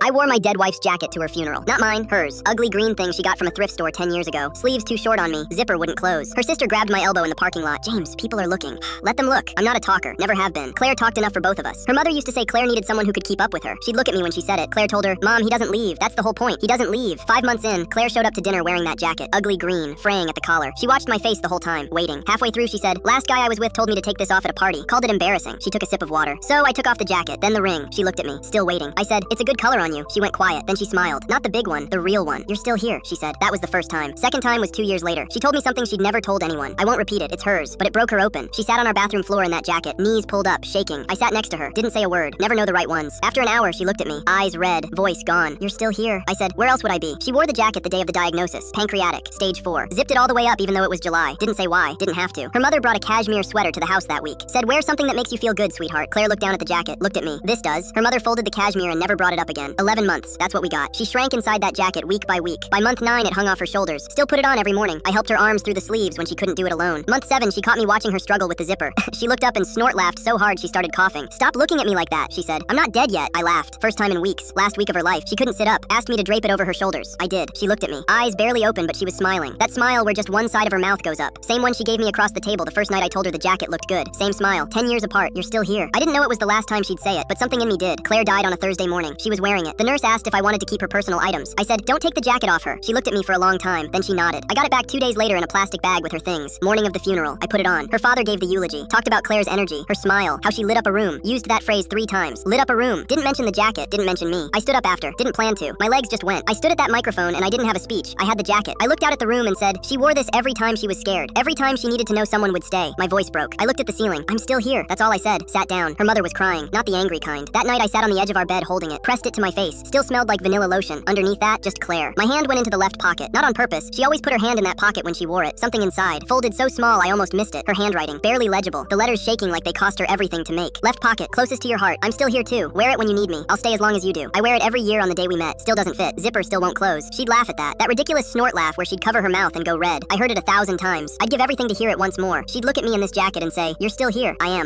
I wore my dead wife's jacket to her funeral. Not mine, hers. Ugly green thing she got from a thrift store 10 years ago. Sleeves too short on me. Zipper wouldn't close. Her sister grabbed my elbow in the parking lot. James, people are looking. Let them look. I'm not a talker. Never have been. Claire talked enough for both of us. Her mother used to say Claire needed someone who could keep up with her. She'd look at me when she said it. Claire told her, Mom, he doesn't leave. That's the whole point. He doesn't leave. 5 months in, Claire showed up to dinner wearing that jacket. Ugly green, fraying at the collar. She watched my face the whole time, waiting. Halfway through, she said, last guy I was with told me to take this off at a party. Called it embarrassing. She took a sip of water. So I took off the jacket, then the ring. She looked at me, still waiting. I said, it's a good color on you. She went quiet. Then she smiled. Not the big one, the real one. You're still here, she said. That was the first time. Second time was 2 years later. She told me something she'd never told anyone. I won't repeat it. It's hers. But it broke her open. She sat on our bathroom floor in that jacket, knees pulled up, shaking. I sat next to her. Didn't say a word. Never know the right ones. After an hour, she looked at me. Eyes red. Voice gone. You're still here. I said, where else would I be? She wore the jacket the day of the diagnosis. Pancreatic. Stage 4. Zipped it all the way up even though it was July. Didn't say why. Didn't have to. Her mother brought a cashmere sweater to the house that week. Said, wear something that makes you feel good, sweetheart. Claire looked down at the jacket. Looked at me. This does. Her mother folded the cashmere and never brought it up again. 11 months. That's what we got. She shrank inside that jacket week by week. By month 9, it hung off her shoulders. Still put it on every morning. I helped her arms through the sleeves when she couldn't do it alone. Month 7, she caught me watching her struggle with the zipper. She looked up and snort laughed so hard she started coughing. Stop looking at me like that, she said. I'm not dead yet. I laughed. First time in weeks. Last week of her life. She couldn't sit up. Asked me to drape it over her shoulders. I did. She looked at me. Eyes barely open, but she was smiling. That smile where just one side of her mouth goes up. Same one she gave me across the table the first night I told her the jacket looked good. Same smile. 10 years apart. You're still here. I didn't know it was the last time she'd say it, but something in me did. Claire died on a Thursday morning. She was wearing it. The nurse asked if I wanted to keep her personal items. I said, don't take the jacket off her. She looked at me for a long time. Then she nodded. I got it back 2 days later in a plastic bag with her things. Morning of the funeral. I put it on. Her father gave the eulogy. Talked about Claire's energy, her smile, how she lit up a room. Used that phrase 3 times. Lit up a room. Didn't mention the jacket. Didn't mention me. I stood up after. Didn't plan to. My legs just went. I stood at that microphone and I didn't have a speech. I had the jacket. I looked out at the room and said, she wore this every time she was scared. Every time she needed to know someone would stay. My voice broke. I looked at the ceiling. I'm still here. That's all I said. Sat down. Her mother was crying. Not the angry kind. That night I sat on the edge of our bed holding it. Pressed it to my face. Still smelled like vanilla lotion. Underneath that, just Claire. My hand went into the left pocket. Not on purpose. She always put her hand in that pocket when she wore it. Something inside. Folded so small I almost missed it. Her handwriting. Barely legible. The letters shaking like they cost her everything to make. Left pocket. Closest to your heart. I'm still here too. Wear it when you need me. I'll stay as long as you do. I wear it every year on the day we met. Still doesn't fit. Zipper still won't close. She'd laugh at that. That ridiculous snort laugh where she'd cover her mouth and go red. I heard it 1,000 times. I'd give everything to hear it once more. She'd look at me in this jacket and say, you're still here. I am.